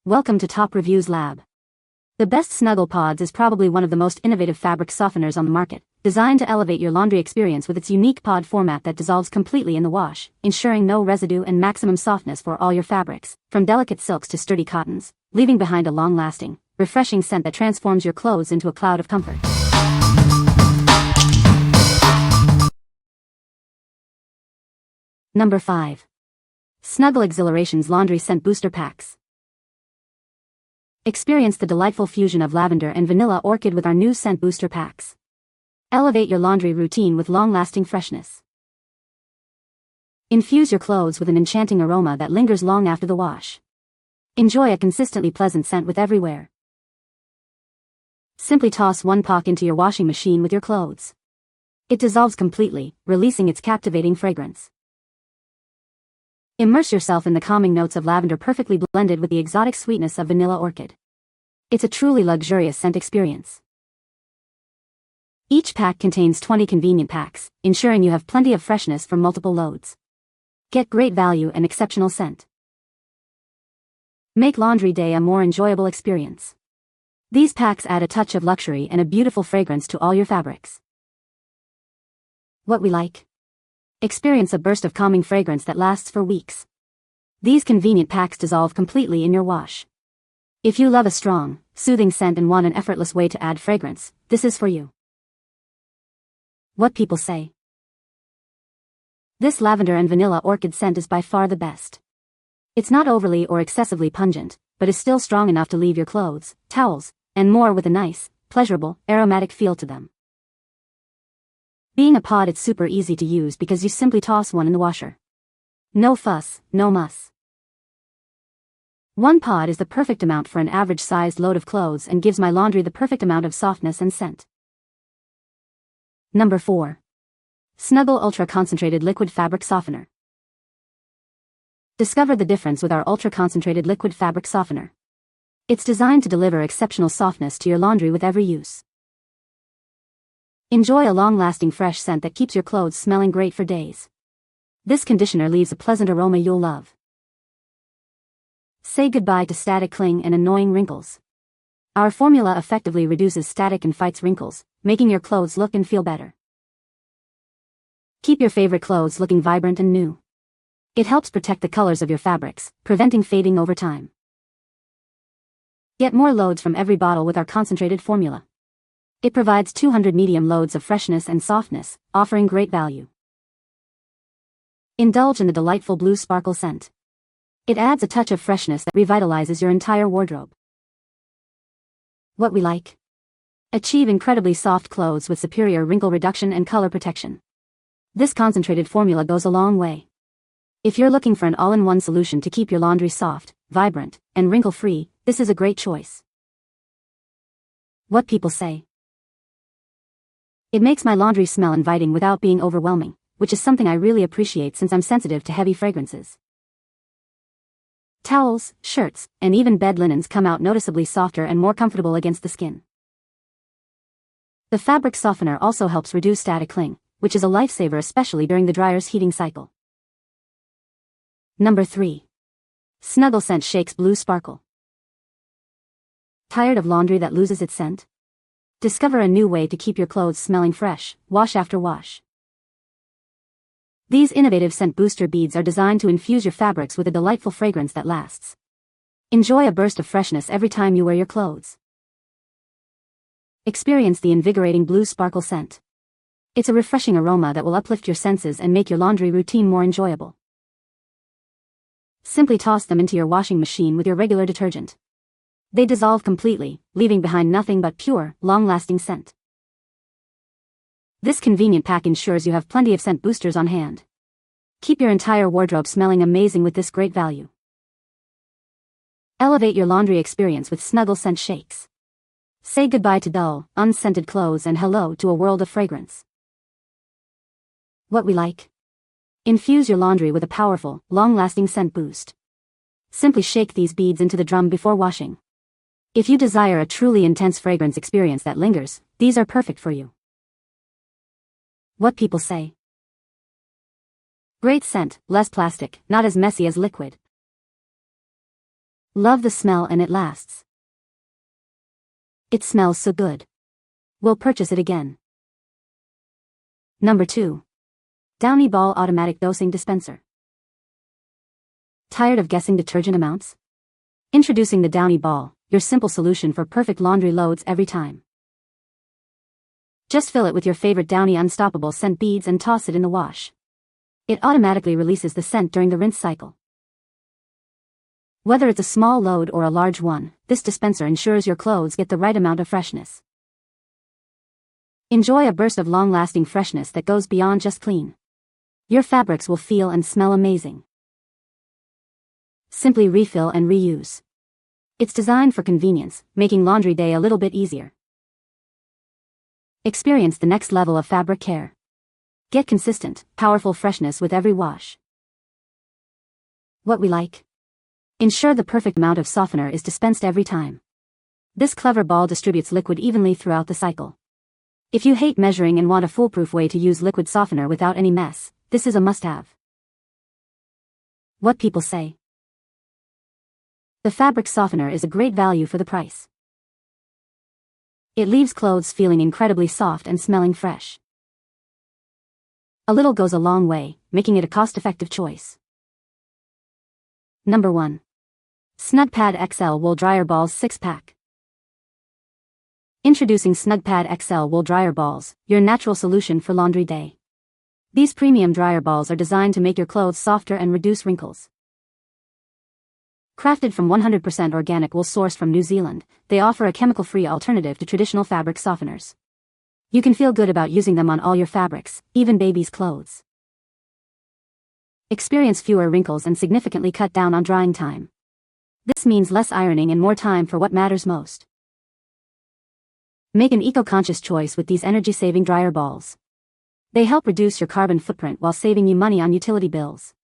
Welcome to Top Reviews Lab. The best Snuggle Pods is probably one of the most innovative fabric softeners on the market, designed to elevate your laundry experience with its unique pod format that dissolves completely in the wash, ensuring no residue and maximum softness for all your fabrics, from delicate silks to sturdy cottons, leaving behind a long-lasting, refreshing scent that transforms your clothes into a cloud of comfort. Number 5. Snuggle Exhilarations Laundry Scent Booster Packs. Experience the delightful fusion of lavender and vanilla orchid with our new scent booster packs. Elevate your laundry routine with long-lasting freshness. Infuse your clothes with an enchanting aroma that lingers long after the wash. Enjoy a consistently pleasant scent with every wear. Simply toss one pack into your washing machine with your clothes. It dissolves completely, releasing its captivating fragrance. Immerse yourself in the calming notes of lavender perfectly blended with the exotic sweetness of vanilla orchid. It's a truly luxurious scent experience. Each pack contains 20 convenient packs, ensuring you have plenty of freshness for multiple loads. Get great value and exceptional scent. Make laundry day a more enjoyable experience. These packs add a touch of luxury and a beautiful fragrance to all your fabrics. What we like? Experience a burst of calming fragrance that lasts for weeks. These convenient packs dissolve completely in your wash. If you love a strong, soothing scent and want an effortless way to add fragrance, this is for you. What people say. This lavender and vanilla orchid scent is by far the best. It's not overly or excessively pungent, but is still strong enough to leave your clothes, towels, and more with a nice, pleasurable, aromatic feel to them. Being a pod, it's super easy to use because you simply toss one in the washer. No fuss, no muss. One pod is the perfect amount for an average-sized load of clothes and gives my laundry the perfect amount of softness and scent. Number 4. Snuggle Ultra Concentrated Liquid Fabric Softener. Discover the difference with our ultra-concentrated liquid fabric softener. It's designed to deliver exceptional softness to your laundry with every use. Enjoy a long-lasting fresh scent that keeps your clothes smelling great for days. This conditioner leaves a pleasant aroma you'll love. Say goodbye to static cling and annoying wrinkles. Our formula effectively reduces static and fights wrinkles, making your clothes look and feel better. Keep your favorite clothes looking vibrant and new. It helps protect the colors of your fabrics, preventing fading over time. Get more loads from every bottle with our concentrated formula. It provides 200 medium loads of freshness and softness, offering great value. Indulge in the delightful blue sparkle scent. It adds a touch of freshness that revitalizes your entire wardrobe. What we like? Achieve incredibly soft clothes with superior wrinkle reduction and color protection. This concentrated formula goes a long way. If you're looking for an all-in-one solution to keep your laundry soft, vibrant, and wrinkle-free, this is a great choice. What people say. It makes my laundry smell inviting without being overwhelming, which is something I really appreciate since I'm sensitive to heavy fragrances. Towels, shirts, and even bed linens come out noticeably softer and more comfortable against the skin. The fabric softener also helps reduce static cling, which is a lifesaver especially during the dryer's heating cycle. Number 3. Snuggle Scent Shakes Blue Sparkle. Tired of laundry that loses its scent? Discover a new way to keep your clothes smelling fresh, wash after wash. These innovative scent booster beads are designed to infuse your fabrics with a delightful fragrance that lasts. Enjoy a burst of freshness every time you wear your clothes. Experience the invigorating blue sparkle scent. It's a refreshing aroma that will uplift your senses and make your laundry routine more enjoyable. Simply toss them into your washing machine with your regular detergent. They dissolve completely, leaving behind nothing but pure, long-lasting scent. This convenient pack ensures you have plenty of scent boosters on hand. Keep your entire wardrobe smelling amazing with this great value. Elevate your laundry experience with Snuggle Scent Shakes. Say goodbye to dull, unscented clothes and hello to a world of fragrance. What we like? Infuse your laundry with a powerful, long-lasting scent boost. Simply shake these beads into the drum before washing. If you desire a truly intense fragrance experience that lingers, these are perfect for you. What people say. Great scent, less plastic, not as messy as liquid. Love the smell and it lasts. It smells so good. We'll purchase it again. Number 2. Downy Ball Automatic Dosing Dispenser. Tired of guessing detergent amounts? Introducing the Downy Ball, your simple solution for perfect laundry loads every time. Just fill it with your favorite Downy Unstoppable scent beads and toss it in the wash. It automatically releases the scent during the rinse cycle. Whether it's a small load or a large one, this dispenser ensures your clothes get the right amount of freshness. Enjoy a burst of long-lasting freshness that goes beyond just clean. Your fabrics will feel and smell amazing. Simply refill and reuse. It's designed for convenience, making laundry day a little bit easier. Experience the next level of fabric care. Get consistent, powerful freshness with every wash. What we like. Ensure the perfect amount of softener is dispensed every time. This clever ball distributes liquid evenly throughout the cycle. If you hate measuring and want a foolproof way to use liquid softener without any mess, this is a must-have. What people say. The fabric softener is a great value for the price. It leaves clothes feeling incredibly soft and smelling fresh. A little goes a long way, making it a cost-effective choice. Number 1. SnugPad XL Wool Dryer Balls 6-pack. Introducing SnugPad XL Wool Dryer Balls, your natural solution for laundry day. These premium dryer balls are designed to make your clothes softer and reduce wrinkles. Crafted from 100% organic wool sourced from New Zealand, they offer a chemical-free alternative to traditional fabric softeners. You can feel good about using them on all your fabrics, even baby's clothes. Experience fewer wrinkles and significantly cut down on drying time. This means less ironing and more time for what matters most. Make an eco-conscious choice with these energy-saving dryer balls. They help reduce your carbon footprint while saving you money on utility bills.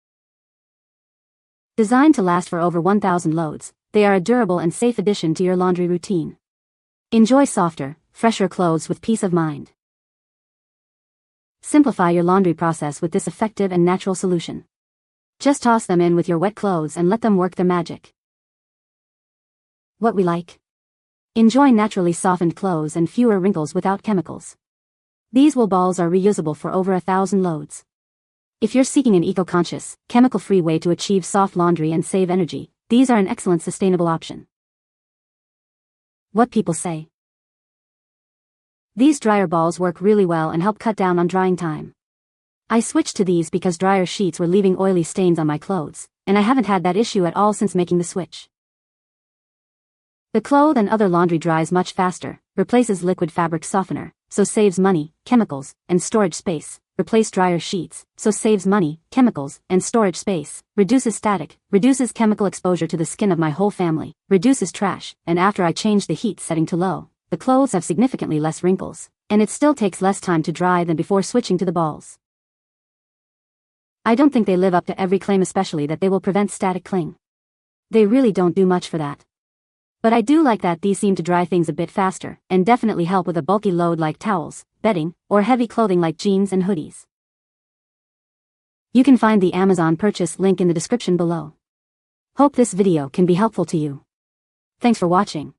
Designed to last for over 1,000 loads, they are a durable and safe addition to your laundry routine. Enjoy softer, fresher clothes with peace of mind. Simplify your laundry process with this effective and natural solution. Just toss them in with your wet clothes and let them work their magic. What we like. Enjoy naturally softened clothes and fewer wrinkles without chemicals. These wool balls are reusable for over 1,000 loads. If you're seeking an eco-conscious, chemical-free way to achieve soft laundry and save energy, these are an excellent sustainable option. What people say. These dryer balls work really well and help cut down on drying time. I switched to these because dryer sheets were leaving oily stains on my clothes, and I haven't had that issue at all since making the switch. The cloth and other laundry dries much faster, replaces liquid fabric softener, so saves money, chemicals, and storage space. Replace dryer sheets, so saves money, chemicals, and storage space. Reduces static, reduces chemical exposure to the skin of my whole family, reduces trash, and after I change the heat setting to low, the clothes have significantly less wrinkles, and it still takes less time to dry than before switching to the balls. I don't think they live up to every claim, especially that they will prevent static cling. They really don't do much for that. But I do like that these seem to dry things a bit faster, and definitely help with a bulky load like towels, bedding, or heavy clothing like jeans and hoodies. You can find the Amazon purchase link in the description below. Hope this video can be helpful to you. Thanks for watching.